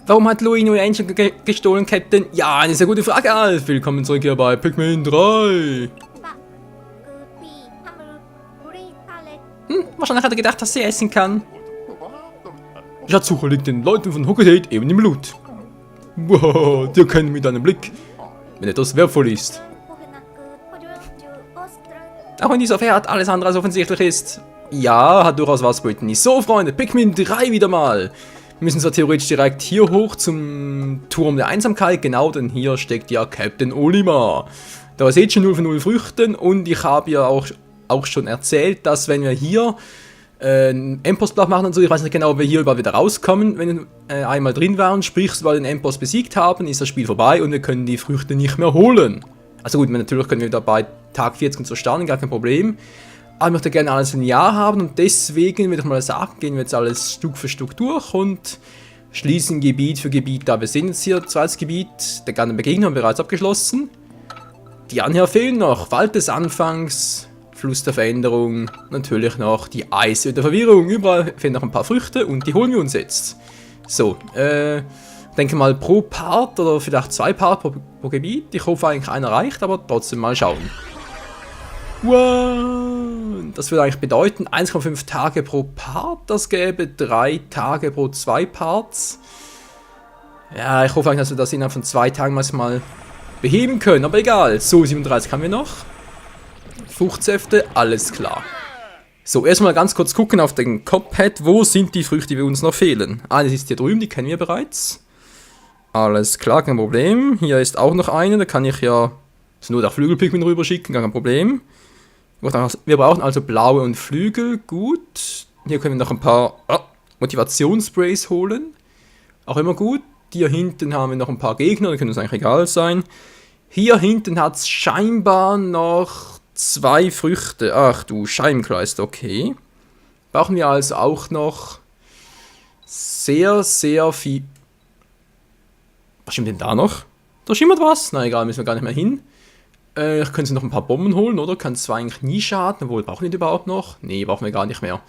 Warum hat Louis nur Angel gestohlen, Captain? Ja, eine sehr gute Frage, Alf. Willkommen zurück hier bei Pikmin 3. Wahrscheinlich hat er gedacht, dass sie essen kann. Die Schatzsuche liegt den Leuten von Hookadate eben im Blut. Wow, die erkennen mit einem Blick, wenn etwas wertvoll ist. Auch wenn dieser Pferd alles andere als offensichtlich ist. Ja, hat durchaus was, Brittany. So, Freunde, Pikmin 3 wieder mal. Wir müssen zwar theoretisch direkt hier hoch zum Turm der Einsamkeit, genau, denn hier steckt ja Captain Olimar. Da seht ihr 0 von 0 Früchten und ich habe ja auch schon erzählt, dass wenn wir hier einen Endboss-Block machen und so, ich weiß nicht genau, ob wir hier überhaupt wieder rauskommen, wenn wir einmal drin waren, sprich, sobald wir den Endboss besiegt haben, ist das Spiel vorbei und wir können die Früchte nicht mehr holen. Also gut, natürlich können wir wieder bei Tag 40 so starten, gar kein Problem. Aber ich möchte gerne alles ein Jahr haben und deswegen würde ich mal sagen, gehen wir jetzt alles Stück für Stück durch und schließen Gebiet für Gebiet. Da wir sind jetzt hier, zweites Gebiet, der ganzen Begegnung haben wir bereits abgeschlossen. Die anderen fehlen noch, Wald des Anfangs, Fluss der Veränderung, natürlich noch die Eise der Verwirrung. Überall fehlen noch ein paar Früchte und die holen wir uns jetzt. So, denke mal pro Part oder vielleicht 2 Part pro Gebiet. Ich hoffe eigentlich einer reicht, aber trotzdem mal schauen. Wow, das würde eigentlich bedeuten 1,5 Tage pro Part, das gäbe 3 Tage pro 2 Parts. Ja, ich hoffe eigentlich, dass wir das innerhalb von 2 Tagen mal beheben können, aber egal. So, 37 haben wir noch. Fruchtsäfte, alles klar. So, erstmal ganz kurz gucken auf den Cuphead, wo sind die Früchte, die uns noch fehlen. Eine ist hier drüben, die kennen wir bereits. Alles klar, kein Problem. Hier ist auch noch eine, da kann ich ja nur der Flügelpigment rüber schicken, gar kein Problem. Wir brauchen also blaue und Flügel, gut. Hier können wir noch ein paar Motivationssprays holen. Auch immer gut. Hier hinten haben wir noch ein paar Gegner, die können uns eigentlich egal sein. Hier hinten hat es scheinbar noch 2 Früchte. Ach du Scheibenkleister, okay. Brauchen wir also auch noch sehr, sehr viel... Was stimmt denn da noch? Da schimmert was? Na egal, müssen wir gar nicht mehr hin. Ich könnte noch ein paar Bomben holen, oder? Kann zwar eigentlich nie schaden, obwohl, brauchen wir die überhaupt noch? Nee, brauchen wir gar nicht mehr.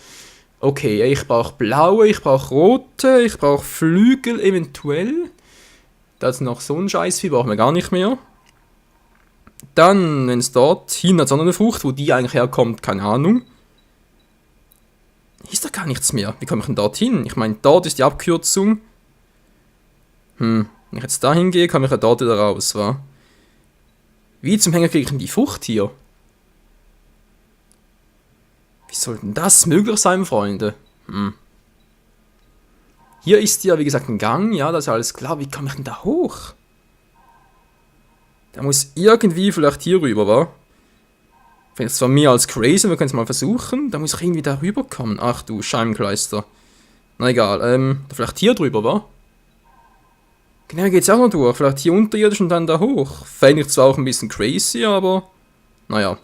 Okay, ich brauche blaue, ich brauche rote, ich brauche Flügel eventuell. Das ist noch so ein Scheißvieh, brauchen wir gar nicht mehr. Dann, wenn es dort hin hat, eine Frucht, wo die eigentlich herkommt, keine Ahnung. Ist da gar nichts mehr. Wie komme ich denn dort hin? Ich meine, dort ist die Abkürzung. Wenn ich jetzt da hingehe, komme ich ja dort wieder raus, wa? Wie zum Henker kriege ich denn die Frucht hier? Wie soll denn das möglich sein, Freunde? Hier ist ja, wie gesagt, ein Gang. Ja, das ist alles klar. Wie komme ich denn da hoch? Da muss irgendwie vielleicht hier rüber, wa? Vielleicht zwar mehr als crazy, wir können es mal versuchen. Da muss ich irgendwie da rüber kommen. Ach du Scheibenkleister. Na egal, vielleicht hier drüber, wa? Genau, hier geht's auch noch durch. Vielleicht hier unterirdisch und dann da hoch. Fände ich zwar auch ein bisschen crazy, aber... Naja.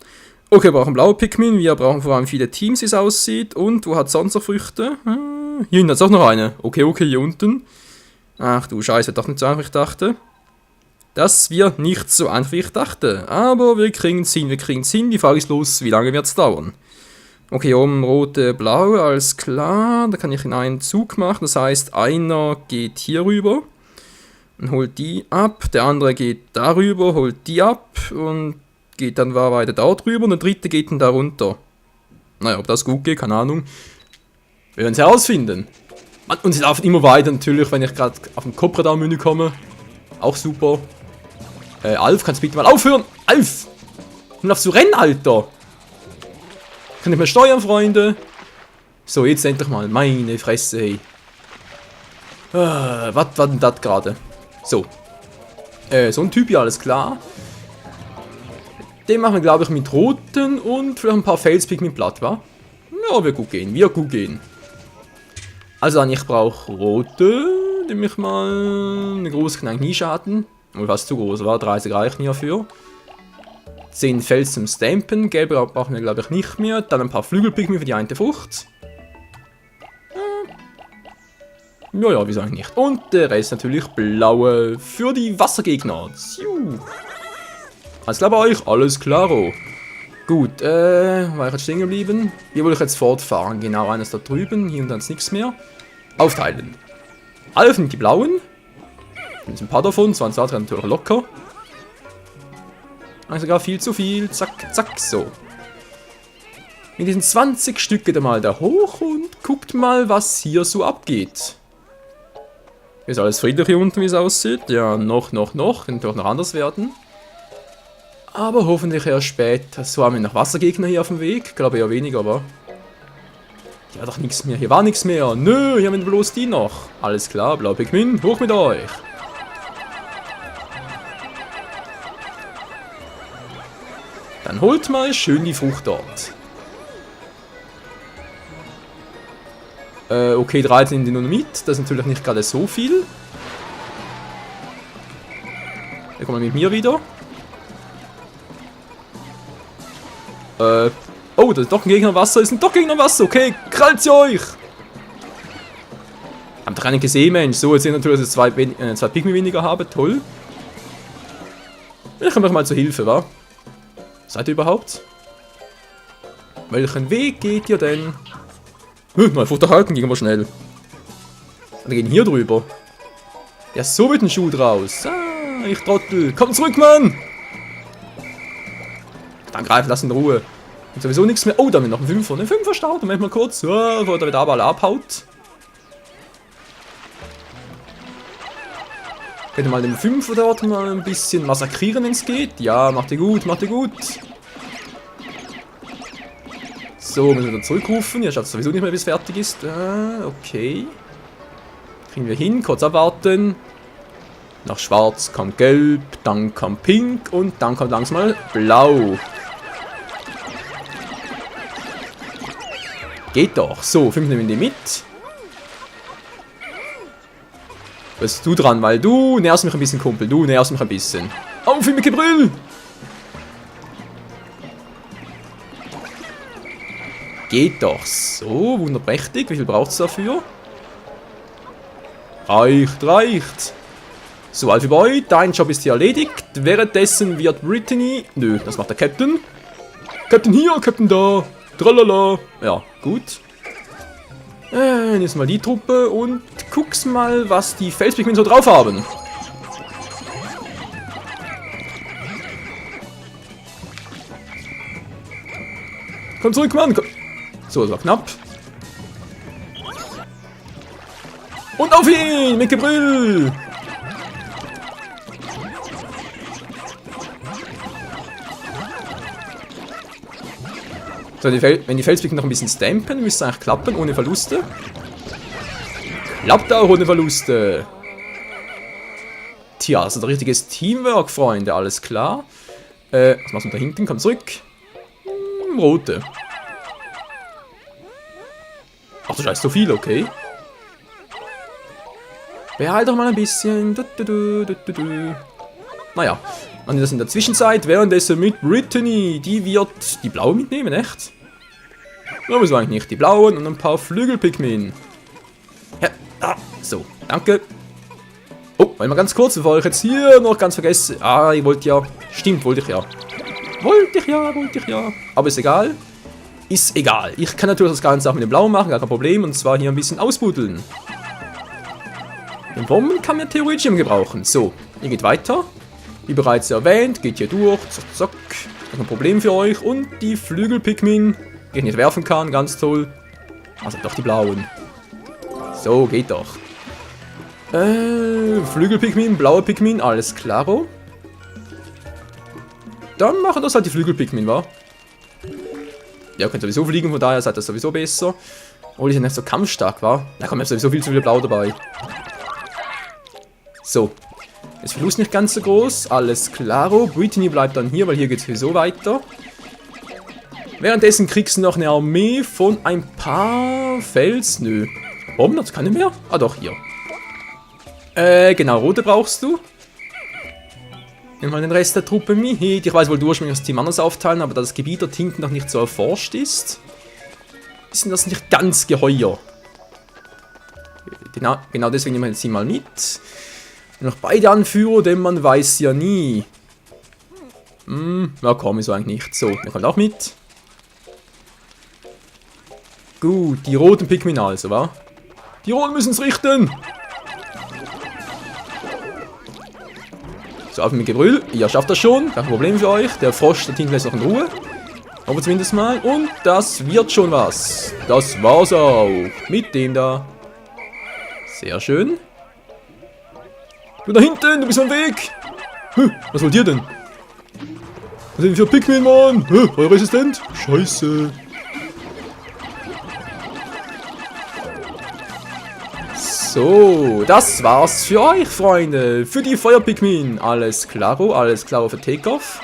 Okay, wir brauchen blaue Pikmin. Wir brauchen vor allem viele Teams, wie es aussieht. Und wo hat sonst noch Früchte? Hier hinten hat es auch noch eine. Okay, hier unten. Ach du Scheiße, doch nicht so einfach, ich dachte. Das wird nicht so einfach, wie ich dachte. Aber wir kriegen es hin, Die Frage ist bloß, wie lange wird es dauern? Okay, oben rote, blaue, alles klar. Da kann ich in einen Zug machen. Das heißt, einer geht hier rüber. Und holt die ab, der andere geht darüber, holt die ab und geht dann weiter da drüber und der dritte geht dann da runter. Naja, ob das gut geht, keine Ahnung. Wir werden es herausfinden. Und sie laufen immer weiter natürlich, wenn ich gerade auf dem Copradar-Menü komme. Auch super. Alf, kannst du bitte mal aufhören? Alf! Du darfst du rennen, Alter! Kann nicht mehr steuern, Freunde. So, jetzt endlich mal. Meine Fresse, hey. Was war denn das gerade? So. So ein Typ, ja, alles klar. Den machen wir, glaube ich, mit roten und vielleicht ein paar Felspick mit Blatt, wa? Ja, wird gut gehen, Also dann, ich brauche rote. Nehme ich mal. Eine große kann eigentlich nie schaden. Oder fast zu groß, war 30 reichen hierfür. 10 Fels zum Stampen. Gelbe brauchen wir, glaube ich, nicht mehr. Dann ein paar Flügelpigmen für die eine Frucht. Ja, wieso eigentlich nicht. Und der Rest natürlich blaue für die Wassergegner. Alles klar bei euch? Alles klaro. Gut, war ich jetzt stehen geblieben? Hier wollte ich jetzt fortfahren. Genau, eines da drüben. Hier und dann ist nichts mehr. Aufteilen. Alle sind die blauen. Jetzt ein paar davon, 20 natürlich locker. Also sogar viel zu viel. Zack, zack, so. Mit diesen 20 Stück geht er mal da hoch und guckt mal, was hier so abgeht. Ist alles friedlich hier unten, wie es aussieht. Ja, noch. Könnte auch noch anders werden. Aber hoffentlich erst später. So, haben wir noch Wassergegner hier auf dem Weg. Glaube eher weniger, aber... Hier war doch nichts mehr. Hier war nichts mehr. Nö, hier haben wir bloß die noch. Alles klar, Blau Pikmin, hoch mit euch. Dann holt mal schön die Frucht dort. Okay, 13 Dynamit. Das ist natürlich nicht gerade so viel. Dann kommen wir mit mir wieder. Oh, das ist doch ein Gegner Wasser. Ist ein doch Gegner Wasser. Okay, krallt sie euch. Habt ihr keinen gesehen, Mensch. So, jetzt sehe ich natürlich, dass ich zwei Pikmin weniger habe. Toll. Ich komme euch mal zur Hilfe, wa? Seid ihr überhaupt? Welchen Weg geht ihr denn? Mal Futter halten, gehen wir schnell. Wir gehen hier drüber. Ja, so mit dem Schuh draus. Ah, ich Trottel. Komm zurück, Mann! Dann greif, lass in Ruhe. Und sowieso nichts mehr. Oh, da haben wir noch einen Fünfer. Einen Fünfer starten wir mal kurz. Ja, bevor der wieder alle abhaut. Könnt ihr mal den Fünfer dort mal ein bisschen massakrieren, wenn es geht? Ja, macht ihr gut, macht ihr gut. So, müssen wir dann zurückrufen. Ihr schafft es sowieso nicht mehr, bis es fertig ist. Okay. Kriegen wir hin, kurz abwarten. Nach schwarz kommt gelb, dann kommt pink und dann kommt langsam mal blau. Geht doch. So, 5 nehmen die mit. Was bist du dran? Weil du nervst mich ein bisschen, Kumpel. Du nervst mich ein bisschen. Auf mit Gebrüll! Geht doch. So, wunderprächtig. Wie viel braucht es dafür? Reicht. So, Alfie Boy, dein Job ist hier erledigt. Währenddessen wird Brittany... Nö, das macht der Captain. Captain hier, Captain da. Tralala. Ja, gut. Jetzt mal die Truppe und guck's mal, was die Felspikmin so drauf haben. Komm zurück, Mann. Komm. So, das war knapp. Und auf ihn mit Gebrüll. So, wenn die Felspikmin noch ein bisschen stampen, müsste es eigentlich klappen, ohne Verluste. Klappt auch ohne Verluste. Tja, also ein richtiges Teamwork, Freunde, alles klar. Was machst du da hinten? Komm zurück. Rote. Ach du Scheiße, so viel, okay. Behalt doch mal ein bisschen. Naja, und das in der Zwischenzeit, währenddessen mit Brittany, die wird die blaue mitnehmen, echt? Ja, müssen wir eigentlich nicht. Die blauen und ein paar Flügelpikmin. Ja, so, danke. Oh, warte mal ganz kurz, bevor ich jetzt hier noch ganz vergesse. Ah, ich wollte ja. Stimmt, wollte ich ja. Wollte ich ja. Aber ist egal. Ist egal. Ich kann natürlich das Ganze auch mit dem Blauen machen, gar kein Problem. Und zwar hier ein bisschen ausbuddeln. Den Bomben kann man theoretisch immer gebrauchen. So, ihr geht weiter. Wie bereits erwähnt, geht hier durch. Zack, zack. Kein Problem für euch. Und die Flügelpikmin, die ich nicht werfen kann, ganz toll. Also doch die blauen. So, geht doch. Flügelpikmin, blaue Pikmin, alles klaro. Dann machen das halt die Flügelpikmin, wa? Ja, könnt sowieso fliegen, von daher seid ihr sowieso besser. Obwohl ich ja nicht so kampfstark war. Da kommt ja sowieso viel zu viel Blau dabei. So. Ist Verlust nicht ganz so groß. Alles klaro. Brittany bleibt dann hier, weil hier geht es sowieso weiter. Währenddessen kriegst du noch eine Armee von ein paar Fels. Nö. Bomben hat's keine mehr? Ah doch, hier. Genau, rote brauchst du. Nimm mal den Rest der Truppe mit. Ich weiß wohl, du ursprünglich das Team anders aufteilen, aber da das Gebiet dort hinten noch nicht so erforscht ist, ist das nicht ganz geheuer. Genau deswegen nehmen wir jetzt mal mit. Noch beide Anführer, denn man weiß ja nie. Ja komm, ist so eigentlich nicht. So, wir kommen auch mit. Gut, die roten Pikmin also, wa? Die Roten müssen es richten. So, auf mit Gebrüll. Ihr schafft das schon. Kein Problem für euch. Der Frosch, der Tingle ist noch in Ruhe. Aber zumindest mal. Und das wird schon was. Das war's auch. Mit dem da. Sehr schön. Du da hinten, du bist am Weg. Was wollt ihr denn? Was sind für Pikmin, Mann? Euer Resistent? Scheiße. So, das war's für euch, Freunde. Für die Feuer-Pikmin. Alles klaro für Takeoff.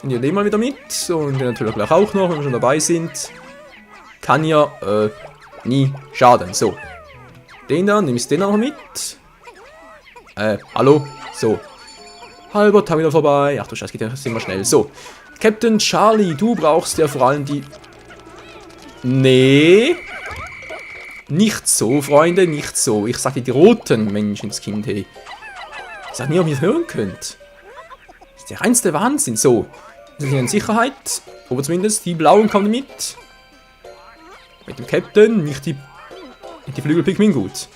Und ihr nehmt mal wieder mit. Und natürlich gleich auch noch, wenn wir schon dabei sind. Kann ja nie schaden. So. Den da, nimmst den noch mit. Hallo? So. Halber Tag wieder vorbei. Ach du Scheiße, geht ja immer schnell. So. Captain Charlie, du brauchst ja vor allem die... Nee. Nicht so, Freunde, nicht so. Ich sage die roten Menschenskind, hey. Ich sag nie, ob ihr hören könnt. Das ist der reinste Wahnsinn. So. Wir sind in Sicherheit. Aber zumindest die blauen kommen mit. Mit dem Captain, nicht die Flügelpikmin, gut.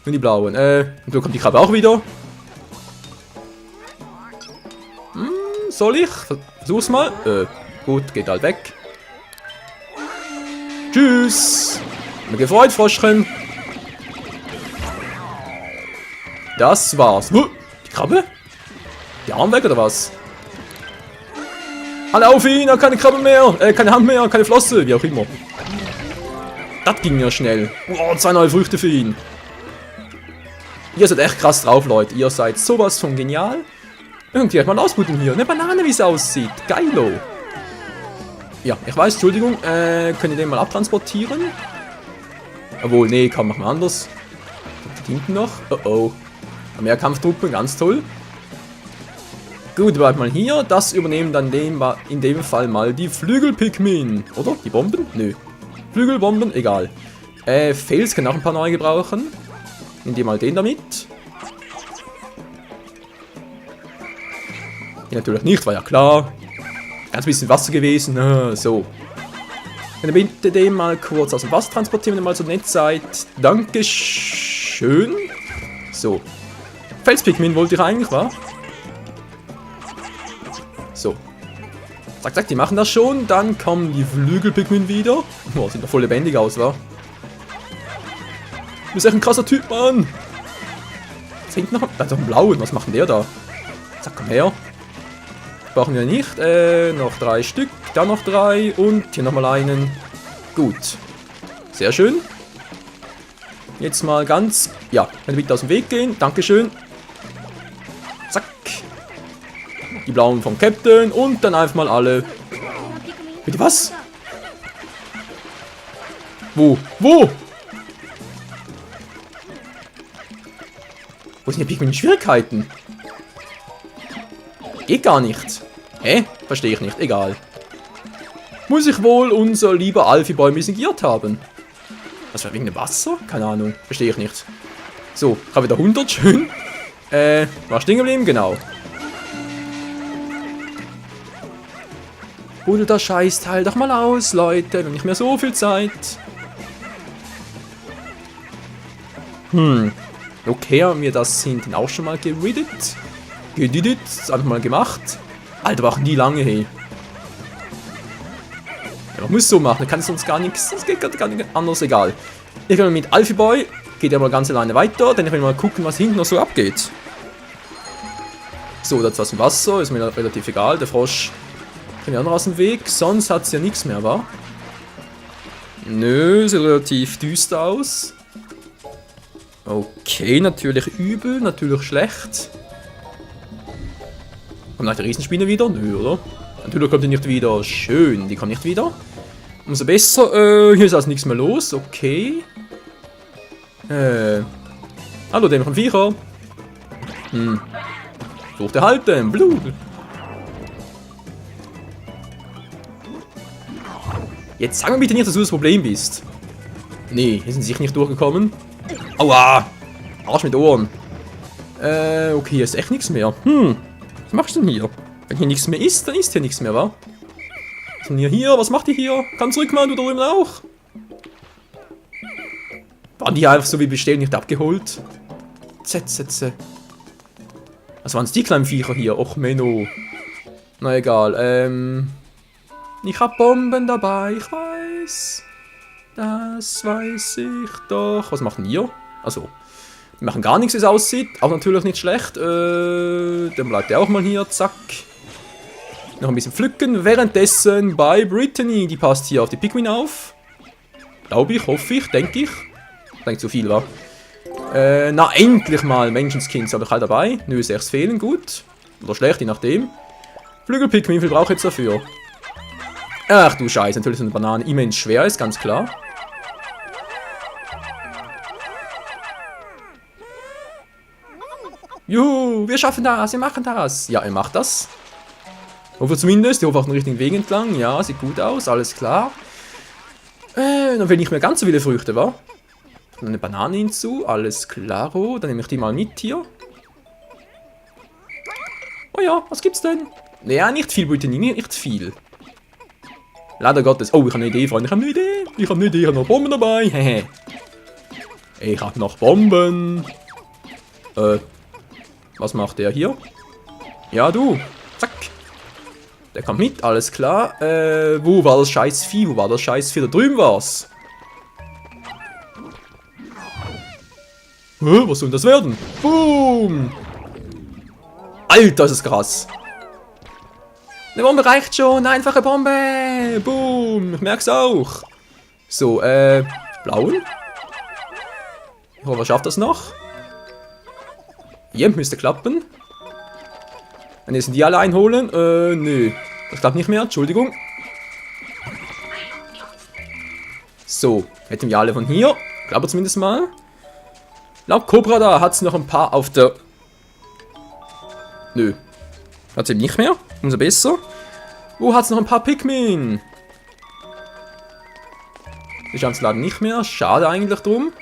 Nur die blauen. Und so kommt die Krabbe auch wieder. Soll ich? Versuch's mal. Gut, geht halt weg. Tschüss. Mir gefreut, Froschchen. Das war's. Die Krabbe? Der Arm weg oder was? Alle auf ihn, keine Krabbe mehr. Keine Hand mehr, keine Flosse, wie auch immer. Das ging ja schnell. Wow, 2 neue Früchte für ihn. Ihr seid echt krass drauf, Leute. Ihr seid sowas von genial. Irgendwie mal ausprobieren hier. Eine Banane, wie es aussieht. Geilo. Ja, ich weiß, Entschuldigung. Könnt ihr den mal abtransportieren? Obwohl, nee, komm, machen wir anders. Da hinten noch. Oh oh. Mehr Kampftruppen, ganz toll. Gut, bleibt mal hier. Das übernehmen dann in dem Fall mal die Flügelpikmin. Oder? Die Bomben? Nö. Flügelbomben? Egal. Fels kann auch ein paar neue gebrauchen. Nimm dir mal den damit. Hier natürlich nicht, war ja klar. Ganz bisschen Wasser gewesen. So. Könnt ihr bitte den mal kurz aus dem Wasser transportieren, wenn ihr mal so nett seid. Dankeschön. So. Felspikmin wollte ich eigentlich, wa? So. Zack, zack, die machen das schon. Dann kommen die Flügelpikmin wieder. Boah, sieht doch voll lebendig aus, wa? Du bist echt ein krasser Typ, Mann. Was hinten noch? Da ist doch ein blauen. Was macht denn der da? Zack, komm her. Brauchen wir nicht. Noch 3 Stück. Da noch 3. Und hier nochmal einen. Gut. Sehr schön. Jetzt mal ganz... Ja, könnt ihr bitte aus dem Weg gehen. Dankeschön. Zack. Die blauen vom Captain. Und dann einfach mal alle... Bitte was? Wo? Wo? Wo sind die Pikmin Schwierigkeiten? Geht gar nicht. Hä? Verstehe ich nicht. Egal. Muss ich wohl unser lieber Alfie-Boy missingiert haben? Was war wegen dem Wasser? Keine Ahnung. Verstehe ich nicht. So, ich habe wieder 100. Schön. War stehen geblieben? Genau. Buddelt das Scheißteil doch mal aus, Leute. Wir haben nicht mehr so viel Zeit. Okay, haben wir das hinten auch schon mal geredet. Gedidit, einfach mal gemacht. Alter, war auch nie lange, hey. Ja, man muss so machen, kann es sonst gar nichts. Das geht gar nicht anders, egal. Ich gehe mal mit Alfie Boy, geht ja mal ganz alleine weiter, denn ich will mal gucken, was hinten noch so abgeht. So, das ist was im Wasser, ist mir relativ egal. Der Frosch kann ja auch noch aus dem Weg, sonst hat es ja nichts mehr, wa? Nö, sieht relativ düster aus. Okay, natürlich übel, natürlich schlecht. Kommt gleich der Riesenspinne wieder? Nö, oder? Natürlich kommt die nicht wieder. Schön, die kommt nicht wieder. Umso besser. Hier ist also nichts mehr los. Okay. Hallo, dem von Viecher. Sucht erhalten. Blut. Jetzt sag mir bitte nicht, dass du das Problem bist. Nee, hier sind sie sicher nicht durchgekommen. Aua! Arsch mit Ohren. Okay, hier ist echt nichts mehr. Was machst du denn hier? Wenn hier nichts mehr ist, dann ist hier nichts mehr, wa? Was ist denn hier? Was macht ihr hier? Komm zurück, Mann, du da drüben auch. Waren die einfach so wie bestellt nicht abgeholt? Sätze. Was waren die kleinen Viecher hier? Och, Menno. Na egal, ich hab Bomben dabei, ich weiß. Das weiß ich doch. Was machen wir? Also, wir machen gar nichts, wie es aussieht. Auch natürlich nicht schlecht. Dann bleibt der auch mal hier, zack. Noch ein bisschen pflücken. Währenddessen bei Brittany. Die passt hier auf die Pikmin auf. Glaube ich, hoffe ich, denke ich. Denke zu viel, wa? Na, endlich mal Menschenskins habe ich halt dabei. Nö, 6 fehlen, gut. Oder schlecht, je nachdem. Flügelpikmin, wie viel brauche ich jetzt dafür? Ach du Scheiße, natürlich ist eine Banane immens schwer, ist ganz klar. Juhu, wir schaffen das, wir machen das. Ja, ihr macht das. Hoffe zumindest, ihr hofft auch den richtigen Weg entlang. Ja, sieht gut aus, alles klar. Dann will nicht mehr ganz so viele Früchte, wa? Dann eine Banane hinzu, alles klaro. Dann nehme ich die mal mit hier. Oh ja, was gibt's denn? Naja, nicht viel, bitte nicht viel. Leider Gottes. Oh, ich habe eine Idee, Freunde, ich habe eine Idee. Ich habe noch Bomben dabei. Hehe. Ich habe noch Bomben. Was macht der hier? Ja, du. Zack. Der kommt mit, alles klar. Wo war das scheiß Vieh? Wo war das scheiß Vieh? Da drüben war's. Was soll das werden? Boom! Alter, ist das krass. Eine Bombe reicht schon. Eine einfache Bombe. Boom. Ich merk's auch. So, blauen. Ich hoffe, er schafft das noch. Jemp müsste klappen. Dann müssen die alle einholen. Nö. Das klappt nicht mehr. Entschuldigung. So. Hätten wir alle von hier. Glaube zumindest mal. Laut Cobra da hat es noch ein paar auf der... Nö. Hat es eben nicht mehr. Umso besser. Wo hat es noch ein paar Pikmin? Die schauen es leider nicht mehr. Schade eigentlich drum.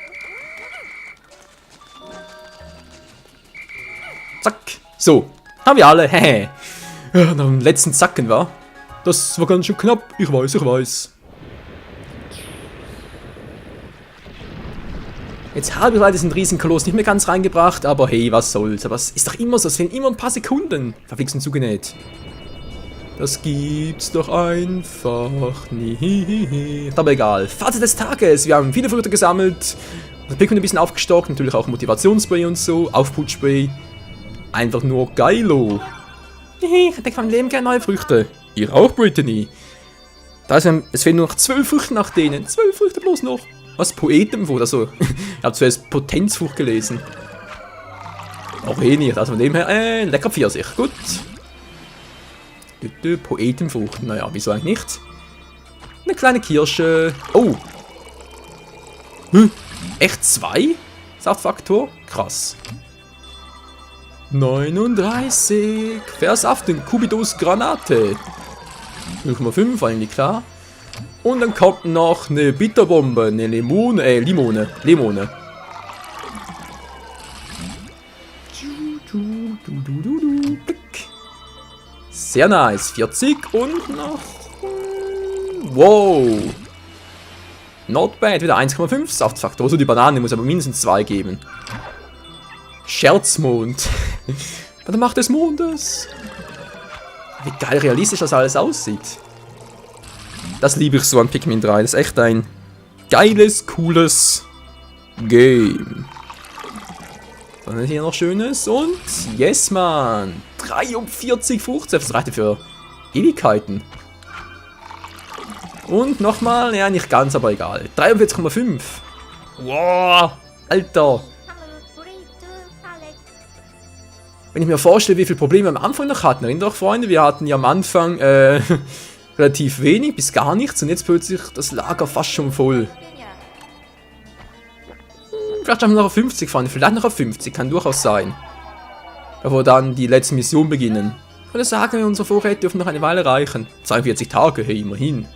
Zack. So. Haben wir alle. Hehe. Ja, nach dem letzten Zacken war. Das war ganz schön knapp. Ich weiß, ich weiß. Jetzt habe ich leider diesen Riesenkoloss nicht mehr ganz reingebracht, aber hey, was soll's. Aber es ist doch immer so, es fehlen immer ein paar Sekunden. Verflixen zugenäht. Das gibt's doch einfach nie. Aber egal. Fazit des Tages. Wir haben viele Früchte gesammelt. Das Pikmin ein bisschen aufgestockt. Natürlich auch Motivationsspray und so. Aufputspray. Einfach nur geilo. Ich hätte von Leben gerne neue Früchte. Ihr auch, Brittany. Es fehlen nur noch 12 Früchte nach denen. 12 Früchte bloß noch. Was? Poetenfrucht? Also, ich habe zuerst Potenzfrucht gelesen. Auch eh nicht. Also von dem her, lecker Pfirsich. Gut. Poetenfrucht. Naja, wieso eigentlich nicht? Eine kleine Kirsche. Oh. Echt 2? Saftfaktor? Krass. 39. Versaften. Kubidos Granate. 0,5, war irgendwie klar. Und dann kommt noch eine Bitterbombe, eine Limone. Sehr nice. 40 und noch... Wow. Not bad. Wieder 1,5 Saftfaktor. Also die Banane muss aber mindestens 2 geben. Scherzmond. Bei der Macht des Mondes. Wie geil realistisch das alles aussieht. Das liebe ich so an Pikmin 3. Das ist echt ein geiles, cooles Game. Dann ist hier noch Schönes und yes, man. 43 Fruchtsäfte. Das reicht für Ewigkeiten. Und nochmal, ja, nicht ganz, aber egal. 43,5. Wow, Alter. Wenn ich mir vorstelle, wie viele Probleme wir am Anfang noch hatten. Erinnert euch, Freunde, wir hatten ja am Anfang relativ wenig bis gar nichts und jetzt plötzlich das Lager fast schon voll. Vielleicht haben wir noch auf 50 fahren, vielleicht noch auf 50, kann durchaus sein. Bevor dann die letzte Mission beginnen. Ich würde sagen, unsere Vorräte dürfen noch eine Weile reichen. 42 Tage, hey, immerhin.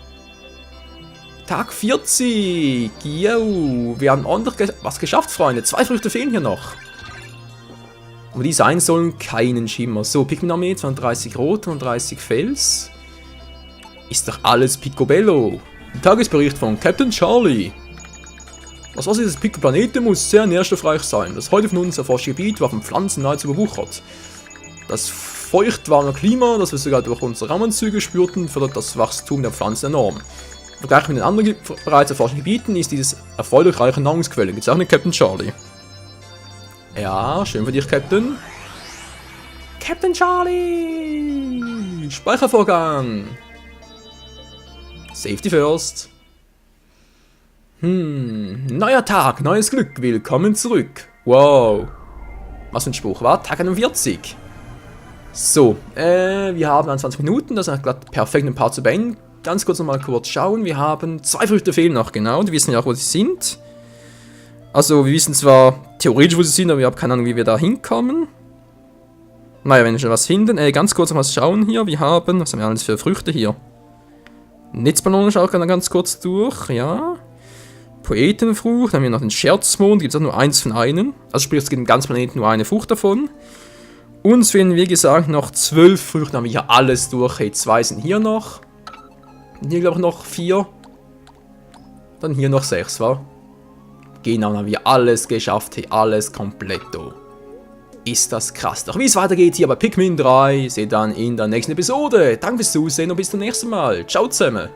Tag 40. Yo, wir haben ordentlich was geschafft, Freunde. 2 Früchte fehlen hier noch. Aber die sein sollen keinen Schimmer. So, Pikmin-Armee, 32 Rot und 30 Fels. Ist doch alles Picobello. Tagesbericht von Captain Charlie. Das Wasser dieses Pico-Planeten muss sehr nährstoffreich sein. Das heute von uns erforschte Gebiet war von Pflanzen nahezu überwuchert. Das feuchtwarme Klima, das wir sogar durch unsere Raumanzüge spürten, fördert das Wachstum der Pflanzen enorm. Im Vergleich mit den anderen bereits erforschten Gebieten ist dieses erfolgreiche Nahrungsquelle. Gibt's auch eine Captain Charlie? Ja, schön für dich, Captain. Captain Charlie! Speichervorgang! Safety first. Neuer Tag, neues Glück, willkommen zurück. Wow. Was für ein Spruch war? Tag 41. So, wir haben 20 Minuten, das ist gerade perfekt, ein Part zu beenden. Ganz kurz nochmal kurz schauen, wir haben 2 Früchte fehlen noch, genau, die wissen ja auch, wo sie sind. Also, wir wissen zwar theoretisch, wo sie sind, aber wir haben keine Ahnung, wie wir da hinkommen. Naja, wenn wir schon was finden, ganz kurz noch mal schauen hier, was haben wir alles für Früchte hier? Netzballon schaue ich ganz kurz durch, ja. Poetenfrucht, dann haben wir noch den Scherzmond, gibt es auch nur eins von einem. Also sprich, es gibt im ganzen Planeten nur eine Frucht davon. Uns fehlen, wie gesagt, noch 12 Früchte, haben wir hier alles durch. Hey, 2 sind hier noch. Und hier, glaube ich, noch 4. Dann hier noch 6, wa? Genau, dann haben wir alles geschafft, hey, alles kompletto. Ist das krass. Doch wie es weitergeht hier bei Pikmin 3, seht ihr dann in der nächsten Episode. Danke fürs Zusehen und bis zum nächsten Mal. Ciao zusammen.